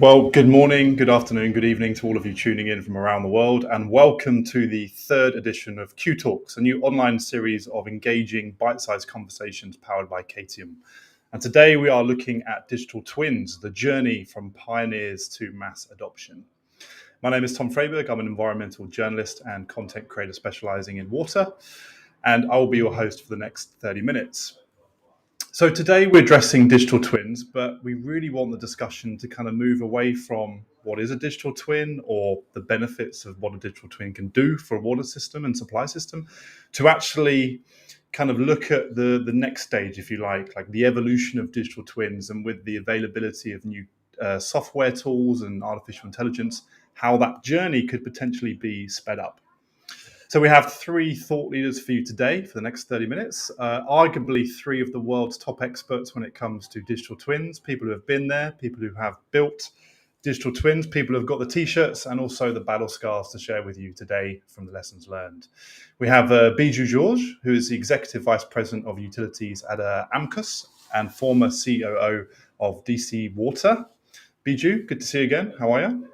Well, good morning, good afternoon, good evening to all of you tuning in from around the world, and welcome to the third edition of QTalks, a new online series of engaging bite-sized conversations powered by KTM. And today we are looking at digital twins, the journey from pioneers to mass adoption. My name is Tom Freyberg. I'm an environmental journalist and content creator specializing in water, and I will be your host for the next 30 minutes. So today we're addressing digital twins, but we really want the discussion to kind of move away from what is a digital twin or the benefits of what a digital twin can do for a water system and supply system, to actually kind of look at the next stage, if you like the evolution of digital twins, and with the availability of new software tools and artificial intelligence, how that journey could potentially be sped up. So we have three thought leaders for you today for the next 30 minutes, arguably three of the world's top experts when it comes to digital twins, people who have been there, people who have built digital twins, people who have got the t-shirts, and also the battle scars to share with you today from the lessons learned. We have Biju George, who is the Executive Vice President of Utilities at Ampcus and former COO of DC Water. Biju, good to see you again. How are you?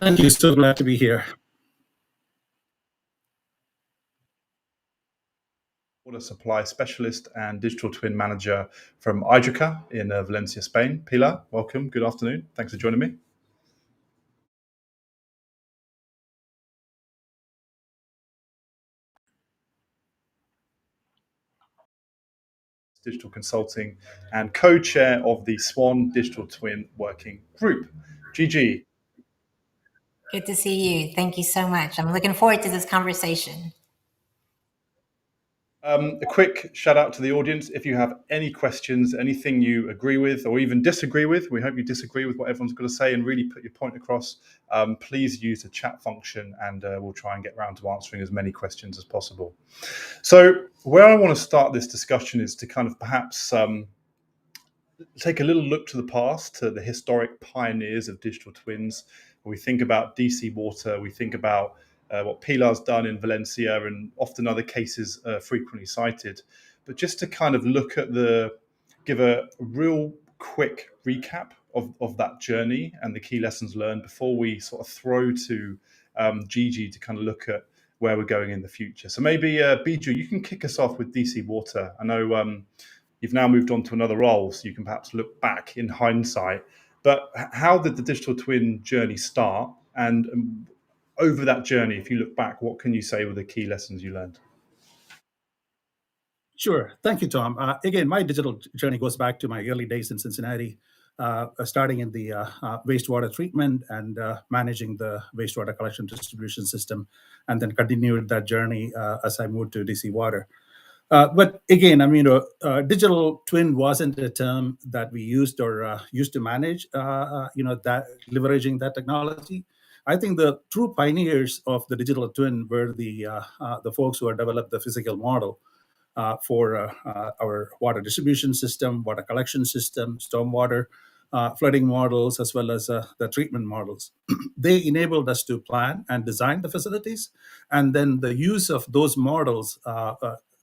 Thank you. So glad to be here. Water supply specialist and digital twin manager from Idrica in Valencia, Spain. Pilar, welcome. Good afternoon. Thanks for joining me. Digital consulting and co-chair of the SWAN Digital Twin Working Group. Gigi. Good to see you. Thank you so much. I'm looking forward to this conversation. A quick shout out to the audience. If you have any questions, anything you agree with or even disagree with, we hope you disagree with what everyone's going to say and really put your point across, please use the chat function, and we'll try and get around to answering as many questions as possible. So where I want to start this discussion is to kind of perhaps take a little look to the past, to the historic pioneers of digital twins. When we think about DC Water, we think about what Pilar's done in Valencia, and often other cases frequently cited. But just to kind of look at give a real quick recap of that journey and the key lessons learned before we sort of throw to Gigi to kind of look at where we're going in the future. So maybe Biju, you can kick us off with DC Water. I know you've now moved on to another role, so you can perhaps look back in hindsight. But how did the digital twin journey start? And over that journey, if you look back, what can you say were the key lessons you learned? Sure. Thank you, Tom. Again, my digital journey goes back to my early days in Cincinnati, starting in the wastewater treatment and managing the wastewater collection distribution system, and then continued that journey as I moved to DC Water. But again, I mean, digital twin wasn't a term that we used or used to manage, that leveraging that technology. I think the true pioneers of the digital twin were the folks who have developed the physical model for our water distribution system, water collection system, stormwater, flooding models, as well as the treatment models. They enabled us to plan and design the facilities, and then the use of those models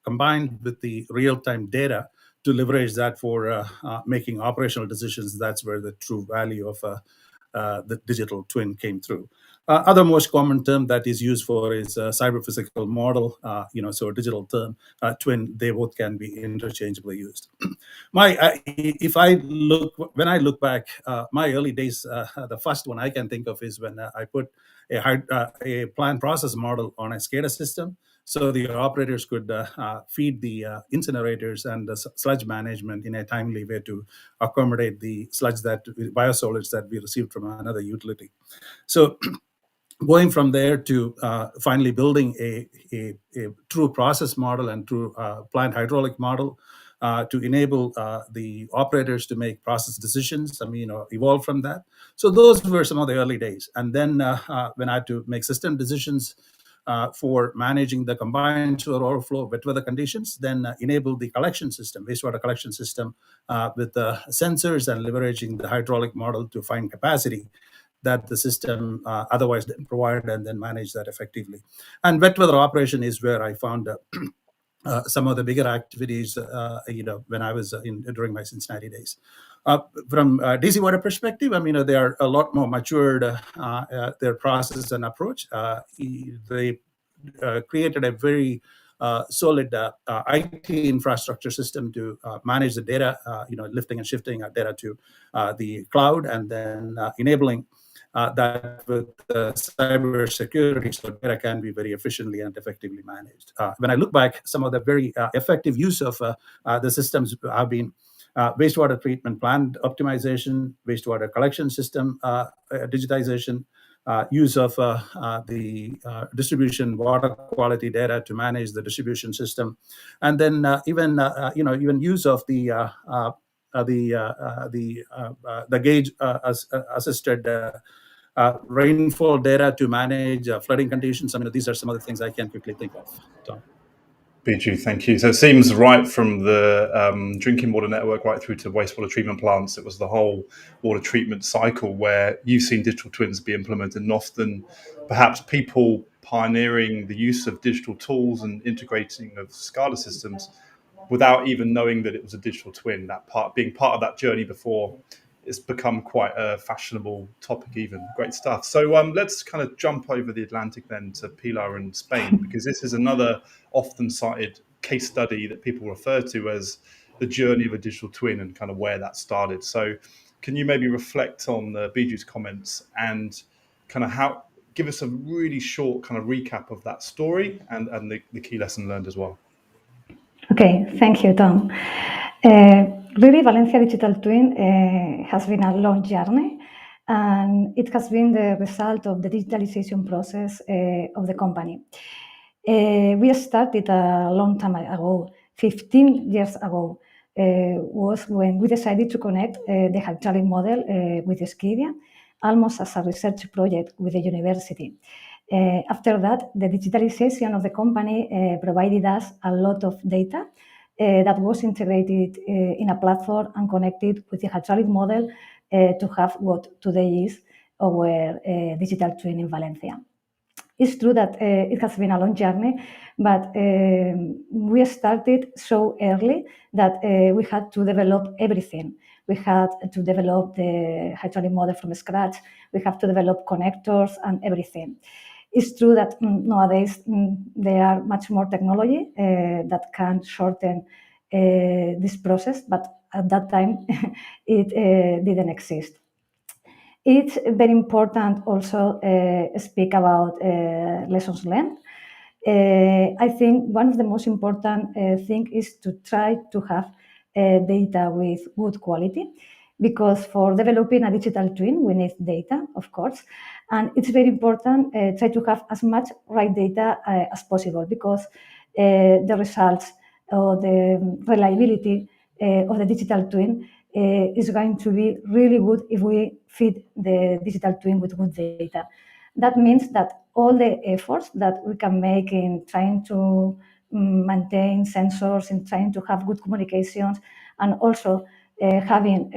combined with the real-time data to leverage that for making operational decisions. That's where the true value of the digital twin came through. Other most common term that is used for is cyber physical model, so a digital term, twin, they both can be interchangeably used. When I look back, my early days, the first one I can think of is when I put a plan process model on a SCADA system, so the operators could feed the incinerators and the sludge management in a timely way to accommodate the sludge biosolids that we received from another utility. So going from there to finally building a true process model and true plant hydraulic model to enable the operators to make process decisions, evolve from that. So those were some of the early days. And then when I had to make system decisions for managing the combined sewer overflow wet weather conditions, then enable the collection system, wastewater collection system, with the sensors and leveraging the hydraulic model to find capacity that the system otherwise didn't provide, and then manage that effectively. And wet weather operation is where I found some of the bigger activities, when I was during my Cincinnati days. From DC water perspective, they are a lot more matured, their process and approach. They created a very solid IT infrastructure system to manage the data, lifting and shifting our data to the cloud, and then enabling that with cyber security, so data can be very efficiently and effectively managed. When I look back, some of the very effective use of the systems have been wastewater treatment plant optimization, wastewater collection system digitization, use of the distribution water quality data to manage the distribution system, and then even use of the gauge assisted rainfall data to manage flooding conditions. These are some of the things I can quickly think of. Tom. Biju, thank you. So it seems right from the drinking water network right through to wastewater treatment plants, it was the whole water treatment cycle where you've seen digital twins be implemented, and often perhaps people pioneering the use of digital tools and integrating of SCADA systems without even knowing that it was a digital twin, being part of that journey before it's become quite a fashionable topic even. Great stuff. So let's kind of jump over the Atlantic then to Pilar in Spain, because this is another often cited case study that people refer to as the journey of a digital twin and kind of where that started. So can you maybe reflect on Biju's comments and kind of give us a really short kind of recap of that story and the key lesson learned as well? Okay, thank you, Tom. Really, Valencia Digital Twin has been a long journey, and it has been the result of the digitalization process of the company. We started a long time ago, 15 years ago, was when we decided to connect the hydraulic model with Skydia, almost as a research project with the university. After that, the digitalization of the company provided us a lot of data that was integrated in a platform and connected with the hydraulic model to have what today is our digital twin in Valencia. It's true that it has been a long journey, but we started so early that we had to develop everything. We had to develop the hydraulic model from scratch. We have to develop connectors and everything. It's true that nowadays there are much more technology that can shorten this process, but at that time it didn't exist. It's very important also speak about lessons learned. I think one of the most important thing is to try to have data with good quality, because for developing a digital twin, we need data, of course, and it's very important try to have as much right data as possible, because the results or the reliability of the digital twin is going to be really good if we feed the digital twin with good data. That means that all the efforts that we can make in trying to maintain sensors, in trying to have good communications, and also having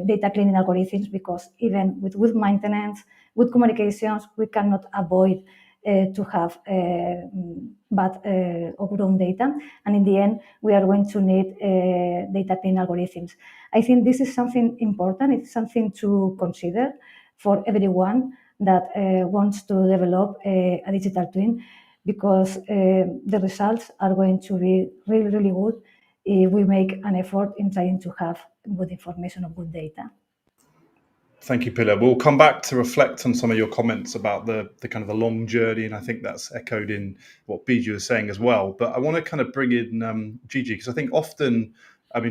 data cleaning algorithms, because even with good maintenance, good communications, we cannot avoid to have bad or wrong data. And in the end, we are going to need data cleaning algorithms. I think this is something important. It's something to consider for everyone that wants to develop a digital twin, because the results are going to be really, really good if we make an effort in trying to have good information or good data. Thank you, Pilar. We'll come back to reflect on some of your comments about the kind of the long journey, and I think that's echoed in what Biju is saying as well. But I want to kind of bring in Gigi, because I think often,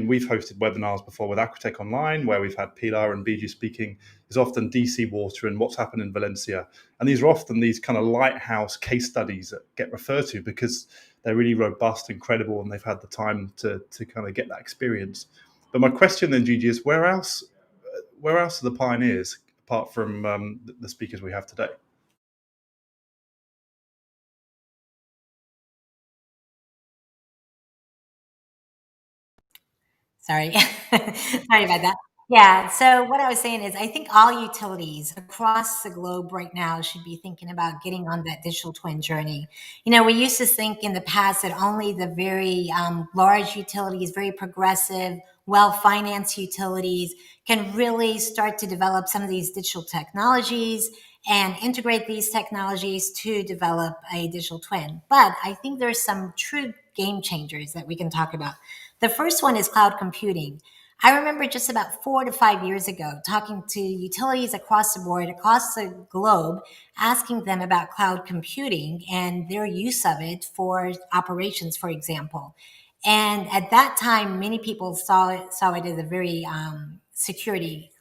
we've hosted webinars before with Aquatech Online, where we've had Pilar and Biju speaking, is often DC water and what's happened in Valencia. And these are often these kind of lighthouse case studies that get referred to because they're really robust and credible, and they've had the time to kind of get that experience. But my question then, Gigi, is where else are the pioneers apart from the speakers we have today? Sorry. Sorry about that. Yeah. So what I was saying is, I think all utilities across the globe right now should be thinking about getting on that digital twin journey. We used to think in the past that only the very large utilities, very progressive, well-financed utilities, can really start to develop some of these digital technologies and integrate these technologies to develop a digital twin. But I think there's some true game changers that we can talk about. The first one is cloud computing. I remember just about 4 to 5 years ago talking to utilities across the board, across the globe, asking them about cloud computing and their use of it for operations, for example. And at that time, many people saw it as a very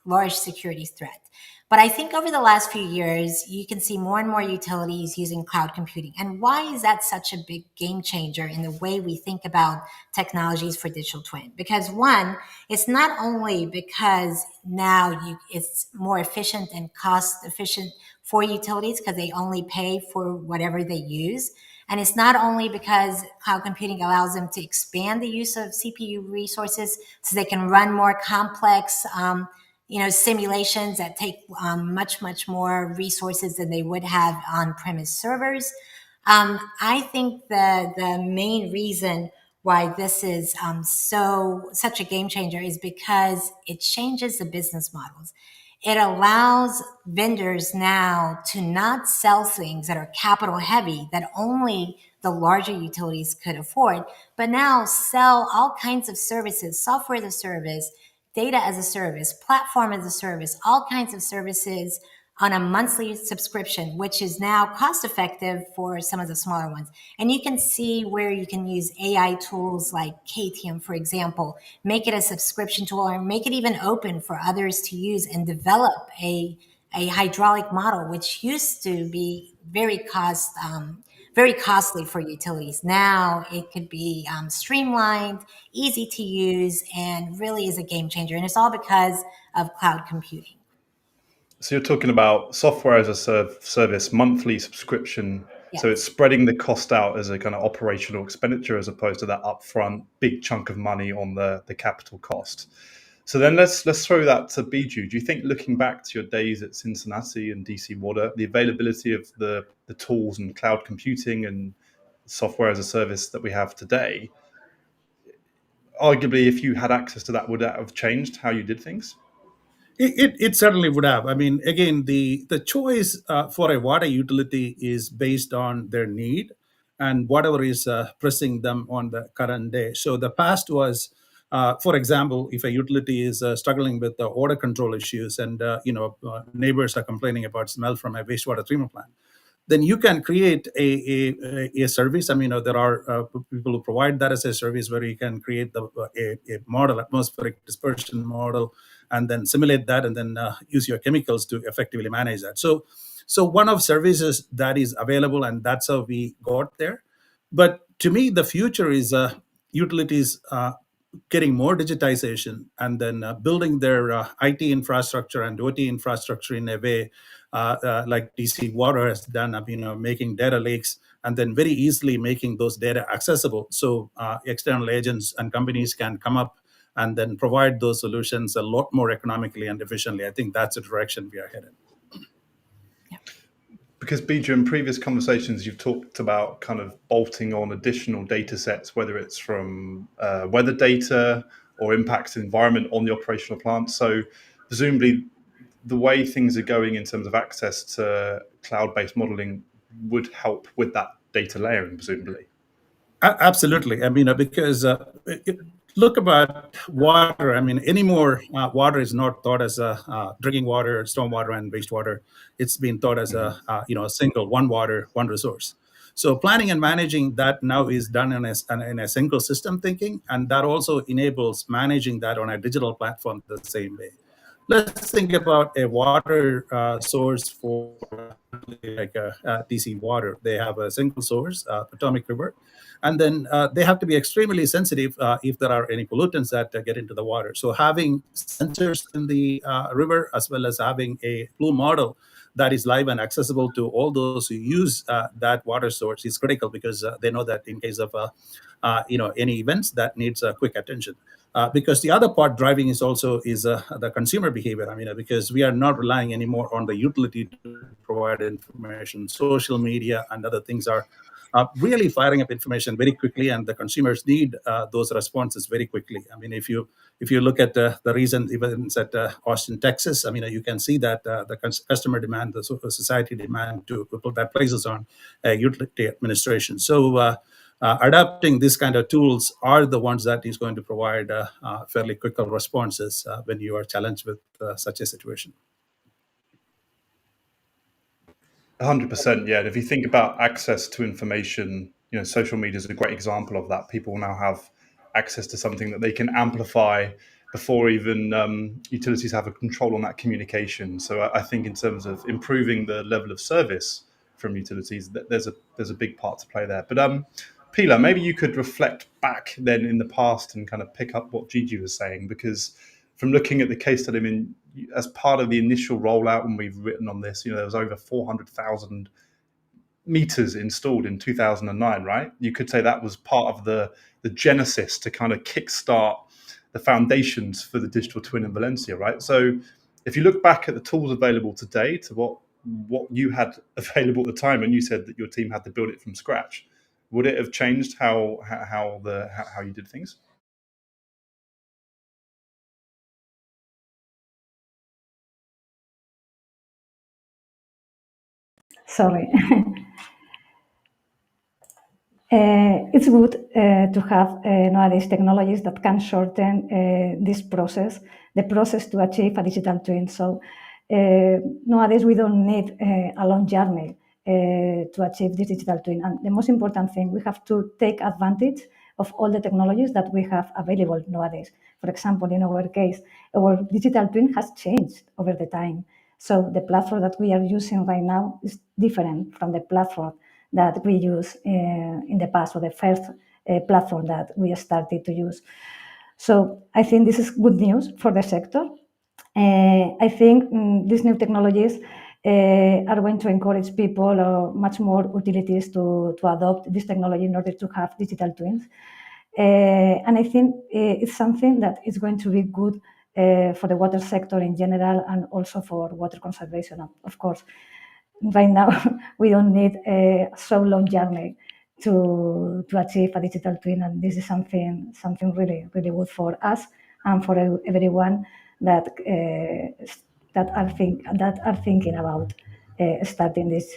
large security threat. But I think over the last few years, you can see more and more utilities using cloud computing. And why is that such a big game changer in the way we think about technologies for digital twin? Because one, it's not only because now it's more efficient and cost efficient for utilities because they only pay for whatever they use. And it's not only because cloud computing allows them to expand the use of CPU resources so they can run more complex simulations that take much more resources than they would have on premise servers. I think the main reason why this is such a game changer is because it changes the business models. It allows vendors now to not sell things that are capital heavy that only the larger utilities could afford, but now sell all kinds of services, software as a service, data as a service, platform as a service, all kinds of services on a monthly subscription, which is now cost effective for some of the smaller ones. And you can see where you can use AI tools like Ktium, for example, make it a subscription tool or make it even open for others to use and develop a hydraulic model, which used to be very costly for utilities. Now it could be streamlined, easy to use, and really is a game changer. And it's all because of cloud computing. So you're talking about software as a service, monthly subscription. Yes. So it's spreading the cost out as a kind of operational expenditure as opposed to that upfront big chunk of money on the capital cost. So then let's throw that to Biju. Do you think, looking back to your days at Cincinnati and DC Water, the availability of the tools and cloud computing and software as a service that we have today, arguably, if you had access to that, would that have changed how you did things? It certainly would have. I mean, again, the choice for a water utility is based on their need and whatever is pressing them on the current day. So the past was, for example, if a utility is struggling with the odor control issues and neighbors are complaining about smell from a wastewater treatment plant, then you can create a service. I mean, there are people who provide that as a service where you can create a model, atmospheric dispersion model, and then simulate that and then use your chemicals to effectively manage that. So one of services that is available, and that's how we got there. But to me, the future is utilities getting more digitization and then building their IT infrastructure and OT infrastructure in a way like DC Water has done, making data lakes and then very easily making those data accessible. So external agents and companies can come up and then provide those solutions a lot more economically and efficiently. I think that's the direction we are headed. Because Biju, in previous conversations, you've talked about kind of bolting on additional data sets, whether it's from weather data or impacts environment on the operational plant. So presumably the way things are going in terms of access to cloud-based modeling would help with that data layering, presumably. Absolutely. I mean, because look about water. I mean, anymore, water is not thought as drinking water, stormwater, and wastewater. It's been thought as a single one water, one resource. So planning and managing that now is done in a single system thinking, and that also enables managing that on a digital platform the same way. Let's think about a water source for like DC Water. They have a single source, Potomac River, and then they have to be extremely sensitive if there are any pollutants that get into the water. So having sensors in the river, as well as having a plume model that is live and accessible to all those who use that water source is critical, because they know that in case of any events that needs quick attention. Because the other part driving is also the consumer behavior. I mean, because we are not relying anymore on the utility to provide information. Social media and other things are really firing up information very quickly, and the consumers need those responses very quickly. I mean, if you look at the recent events at Austin, Texas, I mean, you can see that the customer demand, the society demand to put that places on utility administration. So adapting this kind of tools are the ones that is going to provide fairly quicker responses when you are challenged with such a situation. 100%, yeah. And if you think about access to information, social media is a great example of that. People now have access to something that they can amplify before even utilities have a control on that communication. So I think in terms of improving the level of service from utilities, there's a big part to play there. But Pilar, maybe you could reflect back then in the past and kind of pick up what Gigi was saying, because from looking at the case study, I mean, as part of the initial rollout, when we've written on this, there was over 400,000 meters installed in 2009, right? You could say that was part of the genesis to kind of kickstart the foundations for the digital twin in Valencia, right? So if you look back at the tools available today to what you had available at the time, and you said that your team had to build it from scratch, would it have changed how you did things? Sorry. It's good to have nowadays technologies that can shorten this process, the process to achieve a digital twin. So nowadays we don't need a long journey to achieve this digital twin. And the most important thing, we have to take advantage of all the technologies that we have available nowadays. For example, in our case, our digital twin has changed over the time. So the platform that we are using right now is different from the platform that we used in the past, or the first platform that we started to use. So I think this is good news for the sector. I think these new technologies are going to encourage people or much more utilities to adopt this technology in order to have digital twins. And I think it's something that is going to be good for the water sector in general, and also for water conservation, of course. Right now, we don't need a so long journey to achieve a digital twin, and this is something really, really good for us and for everyone that are thinking about starting this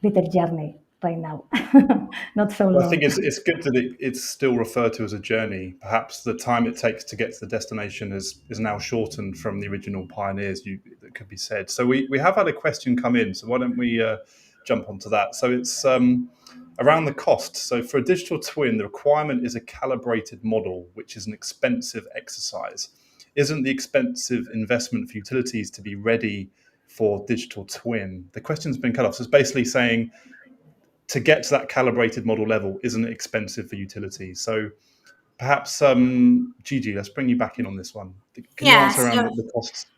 little journey right now. Not so long. Well, I think it's good that it's still referred to as a journey. Perhaps the time it takes to get to the destination is now shortened from the original pioneers, that could be said. So we have had a question come in, so why don't we jump onto that? So it's around the cost. So for a digital twin, the requirement is a calibrated model, which is an expensive exercise. Isn't the expensive investment for utilities to be ready for digital twin? The question's been cut off. So it's basically saying, to get to that calibrated model level, isn't it expensive for utilities? So perhaps, Gigi, let's bring you back in on this one. Can you answer around the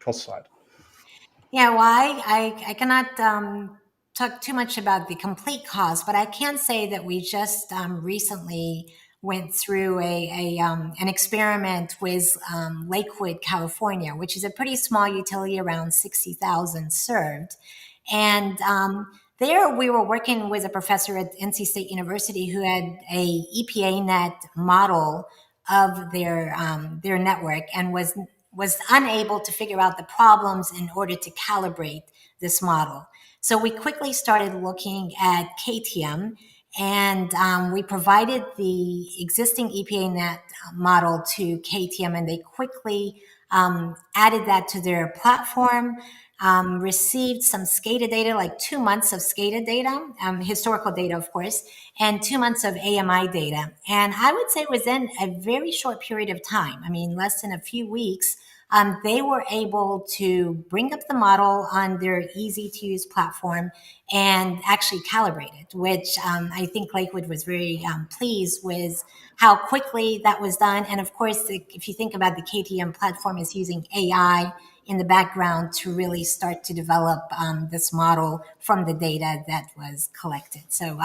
cost side? Yeah, well, I cannot talk too much about the complete cost, but I can say that we just recently went through an experiment with Lakewood, California, which is a pretty small utility, around 60,000 served. And there we were working with a professor at NC State University who had a EPA net model of their network, and was unable to figure out the problems in order to calibrate this model. So we quickly started looking at KTM, and we provided the existing EPA net model to KTM, and they quickly added that to their platform. Received some SCADA data, like 2 months of SCADA data, historical data, of course, and 2 months of AMI data. And I would say within a very short period of time, I mean, less than a few weeks, they were able to bring up the model on their easy-to-use platform and actually calibrate it, which I think Lakewood was very pleased with how quickly that was done. And of course, if you think about the KTM platform, is using AI in the background to really start to develop this model from the data that was collected. So,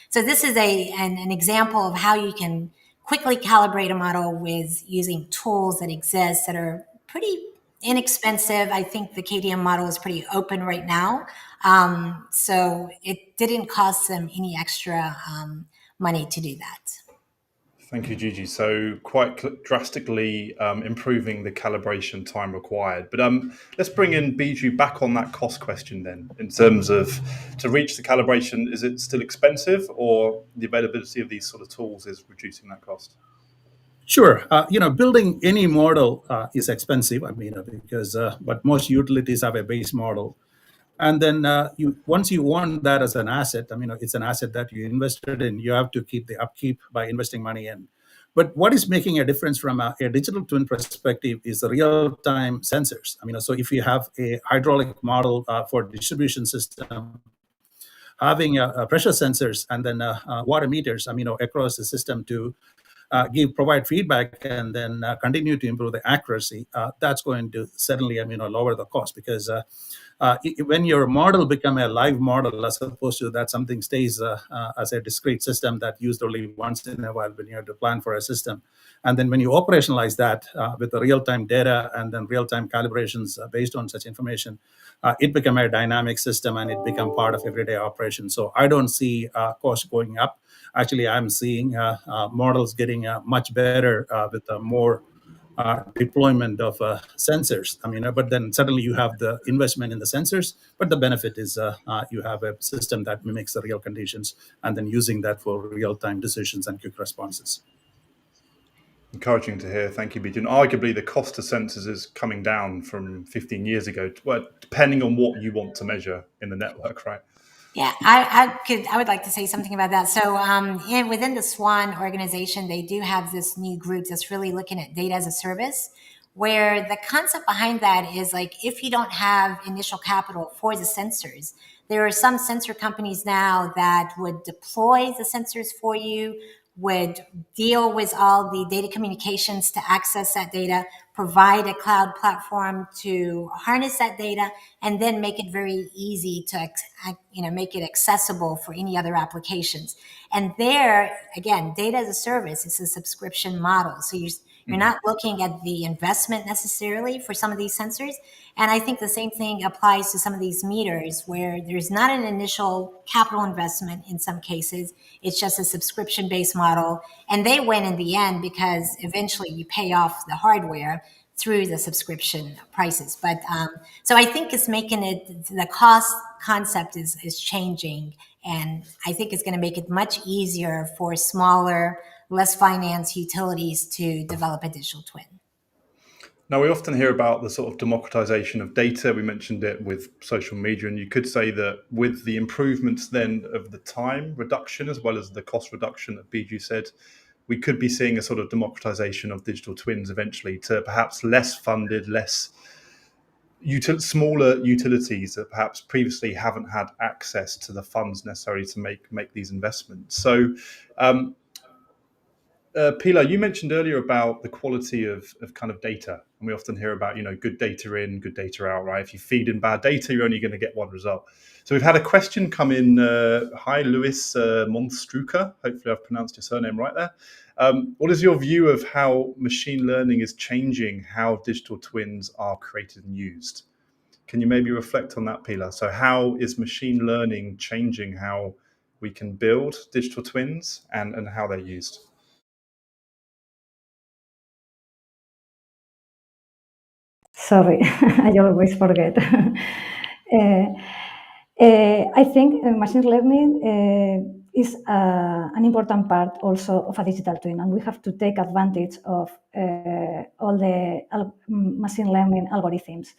so this is an example of how you can quickly calibrate a model with using tools that exist that are pretty inexpensive. I think the KDM model is pretty open right now. So it didn't cost them any extra money to do that. Thank you, Gigi. So quite drastically improving the calibration time required. But let's bring in Biju back on that cost question then, in terms of to reach the calibration, is it still expensive, or the availability of these sort of tools is reducing that cost? Sure. Building any model is expensive. Because but most utilities have a base model, and then once you own that as an asset, it's an asset that you invested in. You have to keep the upkeep by investing money in. But what is making a difference from a digital twin perspective is the real-time sensors. So if you have a hydraulic model for distribution system, having pressure sensors and then water meters, across the system to provide feedback and then continue to improve the accuracy, that's going to certainly lower the cost, because when your model become a live model as opposed to that something stays as a discrete system that used only once in a while when you have to plan for a system. And then when you operationalize that with the real-time data and then real-time calibrations based on such information, it become a dynamic system and it become part of everyday operation. So I don't see cost going up. Actually, I'm seeing models getting much better with more deployment of sensors. But then suddenly you have the investment in the sensors, but the benefit is you have a system that mimics the real conditions and then using that for real-time decisions and quick responses. Encouraging to hear. Thank you, Biju. And arguably, the cost of sensors is coming down from 15 years ago, depending on what you want to measure in the network, right? Yeah, I would like to say something about that. So within the SWAN organization, they do have this new group that's really looking at data as a service, where the concept behind that is like, if you don't have initial capital for the sensors, there are some sensor companies now that would deploy the sensors for you, would deal with all the data communications to access that data, provide a cloud platform to harness that data, and then make it very easy to make it accessible for any other applications. And there, again, data as a service is a subscription model. So you're not looking at the investment necessarily for some of these sensors. And I think the same thing applies to some of these meters, where there's not an initial capital investment in some cases. It's just a subscription-based model. And they win in the end because eventually you pay off the hardware through the subscription prices. But so I think it's making it, the cost concept is changing. And I think it's going to make it much easier for smaller, less financed utilities to develop a digital twin. Now, we often hear about the sort of democratization of data. We mentioned it with social media, and you could say that with the improvements then of the time reduction as well as the cost reduction that Biju said, we could be seeing a sort of democratization of digital twins eventually to perhaps less funded, smaller utilities that perhaps previously haven't had access to the funds necessary to make these investments. So, Pilar, you mentioned earlier about the quality of kind of data, and we often hear about good data in, good data out, right? If you feed in bad data, you're only going to get one result. So we've had a question come in. Hi, Luis Monstruca. Hopefully, I've pronounced your surname right there. What is your view of how machine learning is changing how digital twins are created and used? Can you maybe reflect on that, Pilar? So how is machine learning changing how we can build digital twins and how they're used? Sorry, I always forget. I think machine learning is an important part also of a digital twin, and we have to take advantage of all the machine learning algorithms.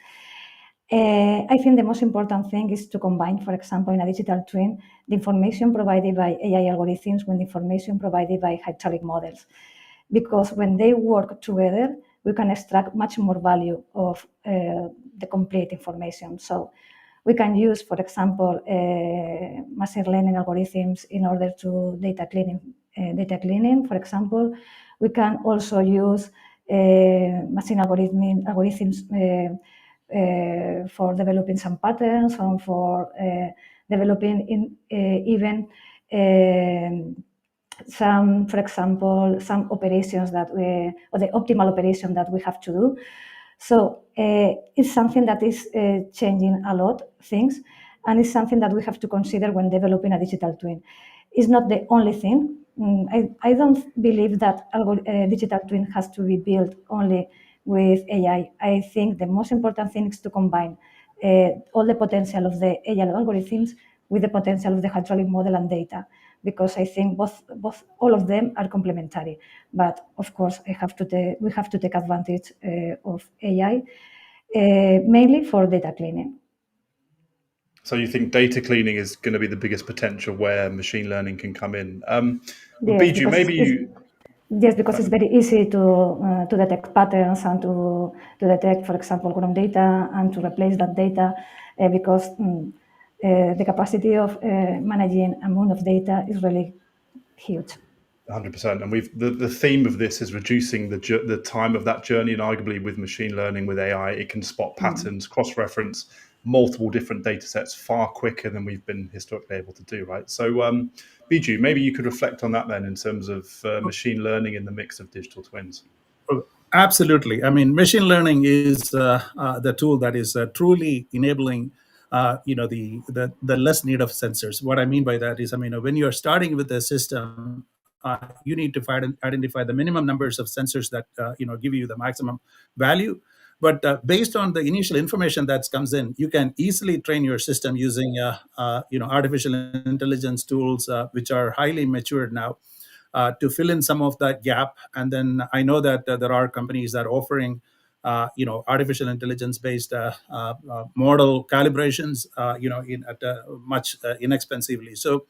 I think the most important thing is to combine, for example, in a digital twin, the information provided by AI algorithms with the information provided by hydraulic models. Because when they work together, we can extract much more value of the complete information. So we can use, for example, machine learning algorithms in order to data cleaning. For example, we can also use machine algorithms for developing some patterns and for developing even some, for example, some operations that or the optimal operation that we have to do. So it's something that is changing a lot things, and it's something that we have to consider when developing a digital twin. It's not the only thing. I don't believe that a digital twin has to be built only with AI. I think the most important thing is to combine all the potential of the AI algorithms with the potential of the hydraulic model and data, because I think all of them are complementary. But of course, we have to take advantage of AI, mainly for data cleaning. So you think data cleaning is going to be the biggest potential where machine learning can come in? Yes, Biju, maybe you... Yes, because it's very easy to detect patterns and to detect, for example, wrong data and to replace that data, because the capacity of managing amount of data is really huge. 100%. And the theme of this is reducing the time of that journey, and arguably with machine learning, with AI, it can spot patterns, cross-reference multiple different data sets far quicker than we've been historically able to do, right? So Biju, maybe you could reflect on that then in terms of machine learning in the mix of digital twins. Absolutely. I mean, machine learning is the tool that is truly enabling the less need of sensors. What I mean by that is, I mean, when you're starting with a system, you need to identify the minimum numbers of sensors that give you the maximum value. But based on the initial information that comes in, you can easily train your system using artificial intelligence tools, which are highly matured now, to fill in some of that gap. And then I know that there are companies that are offering artificial intelligence based model calibrations at much inexpensively. So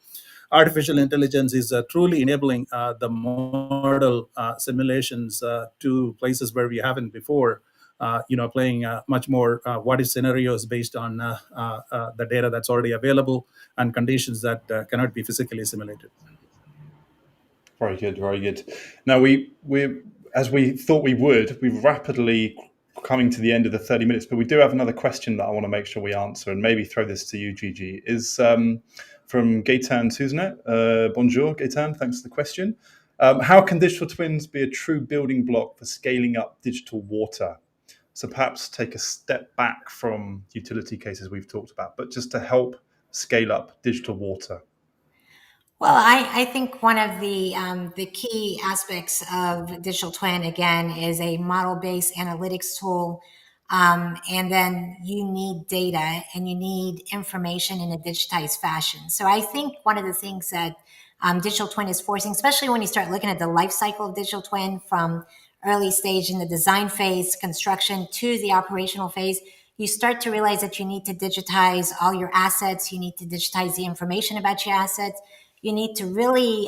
artificial intelligence is truly enabling the model simulations to places where we haven't before, playing much more what if scenarios based on the data that's already available and conditions that cannot be physically simulated. Very good, very good. Now, we as we thought we would, we're rapidly coming to the end of the 30 minutes, but we do have another question that I want to make sure we answer, and maybe throw this to you, Gigi, is from Gaetan Suznet. Bonjour, Gaetan, thanks for the question. How can digital twins be a true building block for scaling up digital water? So perhaps take a step back from utility cases we've talked about, but just to help scale up digital water. Well, I think one of the key aspects of digital twin, again, is a model-based analytics tool. And then you need data and you need information in a digitized fashion. So I think one of the things that digital twin is forcing, especially when you start looking at the life cycle of digital twin from early stage in the design phase, construction, to the operational phase, you start to realize that you need to digitize all your assets. You need to digitize the information about your assets. You need to really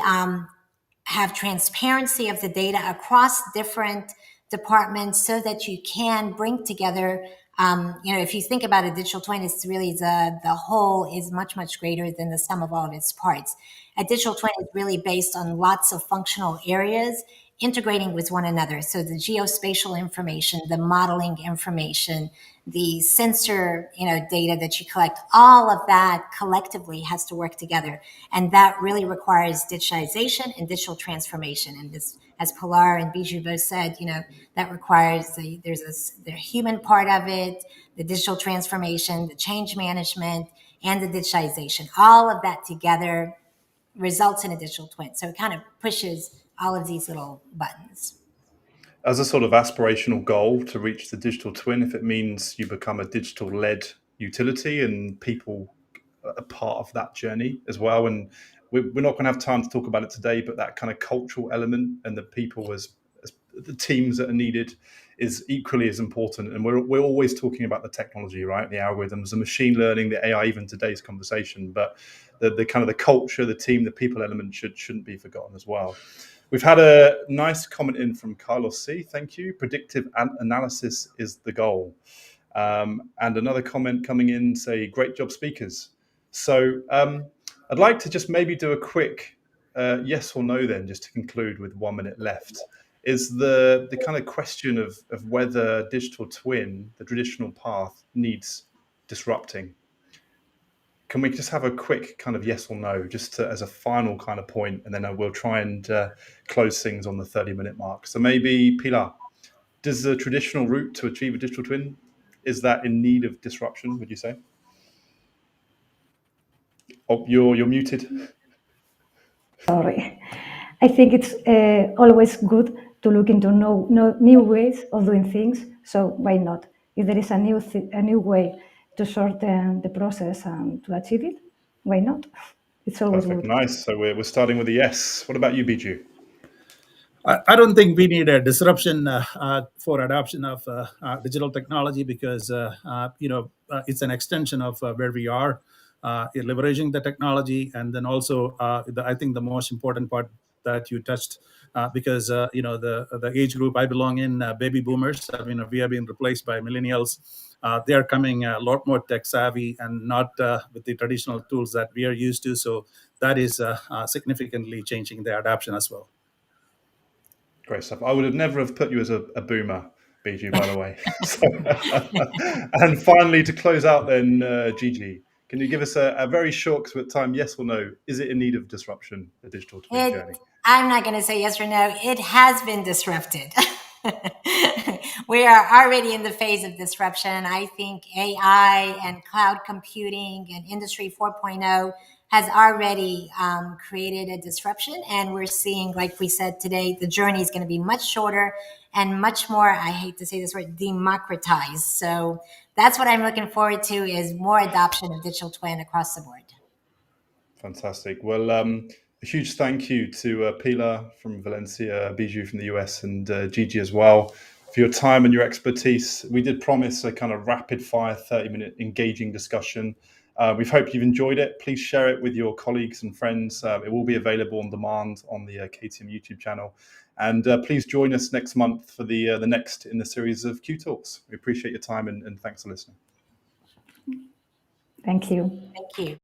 have transparency of the data across different departments so that you can bring together, if you think about a digital twin, it's really the whole is much, much greater than the sum of all of its parts. A digital twin is really based on lots of functional areas integrating with one another. So the geospatial information, the modeling information, the sensor, data that you collect, all of that collectively has to work together. And that really requires digitization and digital transformation. And this, as Pilar and Biju both said, that requires the human part of it, the digital transformation, the change management, and the digitization. All of that together results in a digital twin. So it kind of pushes all of these little buttons. As a sort of aspirational goal to reach the digital twin, if it means you become a digital-led utility and people are part of that journey as well. And we're not going to have time to talk about it today, but that kind of cultural element and the people as the teams that are needed is equally as important. And we're always talking about the technology, right? The algorithms, the machine learning, the AI, even today's conversation. But the kind of the culture, the team, the people element shouldn't be forgotten as well. We've had a nice comment in from Carlos C. Thank you. Predictive analysis is the goal. And another comment coming in, say, great job, speakers. So I'd like to just maybe do a quick yes or no then, just to conclude with 1 minute left, is the kind of question of whether digital twin, the traditional path, needs disrupting. can we just have a quick kind of yes or no, just as a final kind of point, and then we'll try and close things on the 30-minute mark. So maybe, Pilar, does the traditional route to achieve a digital twin, is that in need of disruption, would you say? Oh, you're muted. Sorry. I think it's always good to look into new ways of doing things. So why not? If there is a new way to shorten the process and to achieve it, why not? It's always Perfect. good. Nice. So we're starting with a yes. What about you, Biju? I don't think we need a disruption for adoption of digital technology, because it's an extension of where we are, leveraging the technology, and then also I think the most important part that you touched, because the age group I belong in, baby boomers. I mean, we have been replaced by millennials. They are coming a lot more tech savvy and not with the traditional tools that we are used to. So that is significantly changing the adoption as well. Great stuff. I would have never have put you as a boomer, Biju, by the way. And finally, to close out then, Gigi, can you give us a very short time, yes or no? Is it in need of disruption, the digital twin journey? I'm not going to say yes or no. It has been disrupted. We are already in the phase of disruption. I think AI and cloud computing and Industry 4.0 has already created a disruption. And we're seeing, like we said today, the journey is going to be much shorter and much more, I hate to say this word, democratized. So that's what I'm looking forward to, is more adoption of digital twin across the board. Fantastic. Well, a huge thank you to Pilar from Valencia, Biju from the US, and Gigi as well for your time and your expertise. We did promise a kind of rapid fire 30-minute engaging discussion. We hope you've enjoyed it. Please share it with your colleagues and friends. It will be available on demand on the KTM YouTube channel. And please join us next month for the next in the series of QTalks. We appreciate your time and thanks for listening. Thank you. Thank you.